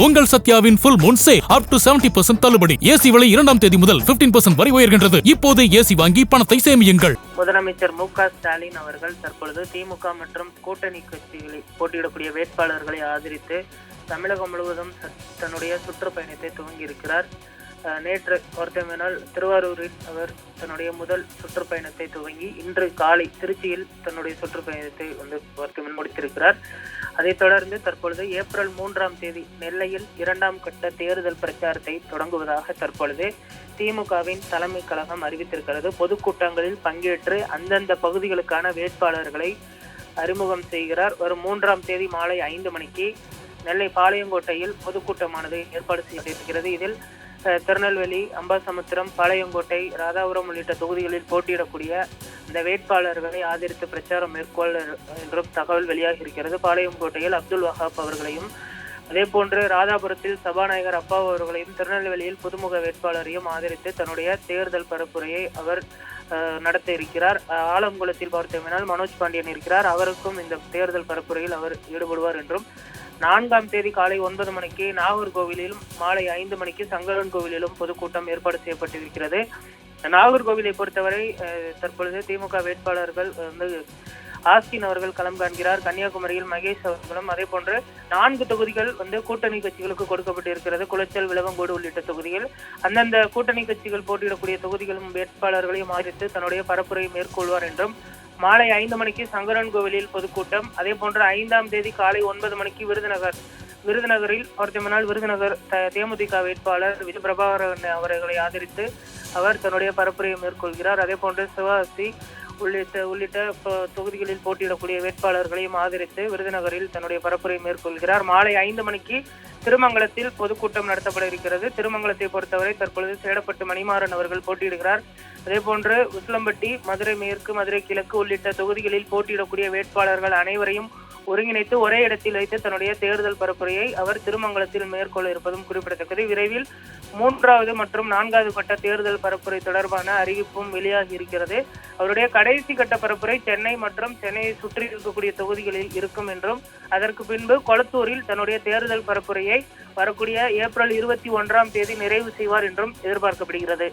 உங்கள் சத்யாவின் full moon sale up to 70% தள்ளுபடி. AC விலை 2ஆம் தேதி முதல் 15% வரை உயர்கின்றது. இப்போது ஏசி வாங்கி பணத்தை சேமியுங்கள். முதலமைச்சர் மு.க. ஸ்டாலின் அவர்கள் தற்பொழுது திமுக மற்றும் கூட்டணி கட்சிகளில் போட்டியிடக்கூடிய வேட்பாளர்களை ஆதரித்து தமிழகம் முழுவதும் தன்னுடைய சுற்றுப்பயணத்தை துவங்கியிருக்கிறார். நேற்று பார்த்தோமென்றால் திருவாரூரில் அவர் தன்னுடைய முதல் சுற்றுப்பயணத்தை துவங்கி இன்று காலை திருச்சியில் தன்னுடைய சுற்றுப்பயணத்தை முடித்திருக்கிறார். அதைத் தொடர்ந்து தற்பொழுது ஏப்ரல் 3ஆம் தேதி நெல்லையில் 2ஆம் கட்ட தேர்தல் பிரச்சாரத்தை தொடங்குவதாக தற்பொழுது திமுகவின் தலைமை கழகம் அறிவித்திருக்கிறது. பொதுக்கூட்டங்களில் பங்கேற்று அந்தந்த பகுதிகளுக்கான வேட்பாளர்களை அறிமுகம் செய்கிறார். வரும் 3ஆம் தேதி மாலை 5 மணிக்கு நெல்லை பாளையங்கோட்டையில் பொதுக்கூட்டமானது ஏற்பாடு செய்யப்பட்டிருக்கிறது. இதில் திருநெல்வேலி, அம்பாசமுத்திரம், பாளையங்கோட்டை, ராதாபுரம் உள்ளிட்ட தொகுதிகளில் போட்டியிடக்கூடிய இந்த வேட்பாளர்களை ஆதரித்து பிரச்சாரம் மேற்கொள்ள என்றும் தகவல் வெளியாகி இருக்கிறது. பாளையங்கோட்டையில் அப்துல் வஹாப் அவர்களையும், அதே போன்று ராதாபுரத்தில் சபாநாயகர் அப்பா அவர்களையும், திருநெல்வேலியில் புதுமுக வேட்பாளரையும் ஆதரித்து தன்னுடைய தேர்தல் பரப்புரையை அவர் நடத்த இருக்கிறார். ஆலங்குளத்தில் பார்த்தோம்னால் மனோஜ் பாண்டியன் இருக்கிறார். அவருக்கும் இந்த தேர்தல் பரப்புரையில் அவர் ஈடுபடுவார் என்றும், 4ஆம் தேதி காலை 9 மணிக்கு நாகர்கோவிலிலும் மாலை 5 மணிக்கு சங்கரன் கோவிலிலும் பொதுக்கூட்டம் ஏற்பாடு செய்யப்பட்டிருக்கிறது. நாகர்கோவிலை பொறுத்தவரை தற்பொழுது திமுக வேட்பாளர்கள் ஆஸ்டின் அவர்கள் களம் காண்கிறார். கன்னியாகுமரியில் மகேஷ் அவர்களும், அதே போன்று 4 தொகுதிகள் கூட்டணி கட்சிகளுக்கு கொடுக்கப்பட்டிருக்கிறது. குளச்சல், விளவங்கோடு உள்ளிட்ட தொகுதிகள். அந்தந்த கூட்டணி கட்சிகள் போட்டியிடக்கூடிய தொகுதிகளும் வேட்பாளர்களையும் ஆதரித்து தன்னுடைய பரப்புரையை மேற்கொள்வார் என்றும், மாலை 5 மணிக்கு சங்கரன் கோவிலில் பொதுக்கூட்டம், அதே போன்று 5ஆம் தேதி காலை 9 மணிக்கு விருதுநகரில் விருதுநகர் தேமுதிக வேட்பாளர் விஜய் பிரபாகரன் அவர்களை ஆதரித்து அவர் தன்னுடைய பரப்புரையை மேற்கொள்கிறார். அதே போன்று சிவகாசி உள்ளிட்ட தொகுதிகளில் போட்டியிடக்கூடிய வேட்பாளர்களையும் ஆதரித்து விருதுநகரில் தன்னுடைய பரப்புரை மேற்கொள்கிறார். மாலை 5 மணிக்கு திருமங்கலத்தில் பொதுக்கூட்டம் நடத்தப்பட இருக்கிறது. திருமங்கலத்தை பொறுத்தவரை தற்பொழுது சேடப்பட்டு மணிமாறன் அவர்கள் போட்டியிடுகிறார். அதே போன்று உசிலம்பட்டி, மதுரை மேற்கு, மதுரை கிழக்கு உள்ளிட்ட தொகுதிகளில் போட்டியிடக்கூடிய வேட்பாளர்கள் அனைவரையும் ஒருங்கிணைத்து ஒரே இடத்தில் வைத்து தன்னுடைய தேர்தல் பரப்புரையை அவர் திருமங்கலத்தில் மேற்கொள்ள இருப்பதும் குறிப்பிடத்தக்கது. விரைவில் 3வது மற்றும் 4வது கட்ட தேர்தல் பரப்புரை தொடர்பான அறிவிப்பும் வெளியாகி இருக்கிறது. அவருடைய கடைசி கட்ட பரப்புரை சென்னை மற்றும் சென்னையை சுற்றி இருக்கக்கூடிய தொகுதிகளில் இருக்கும் என்றும், அதற்கு பின்பு கொளத்தூரில் தன்னுடைய தேர்தல் பரப்புரையை வரக்கூடிய ஏப்ரல் 21ஆம் தேதி நிறைவு செய்வார் என்றும் எதிர்பார்க்கப்படுகிறது.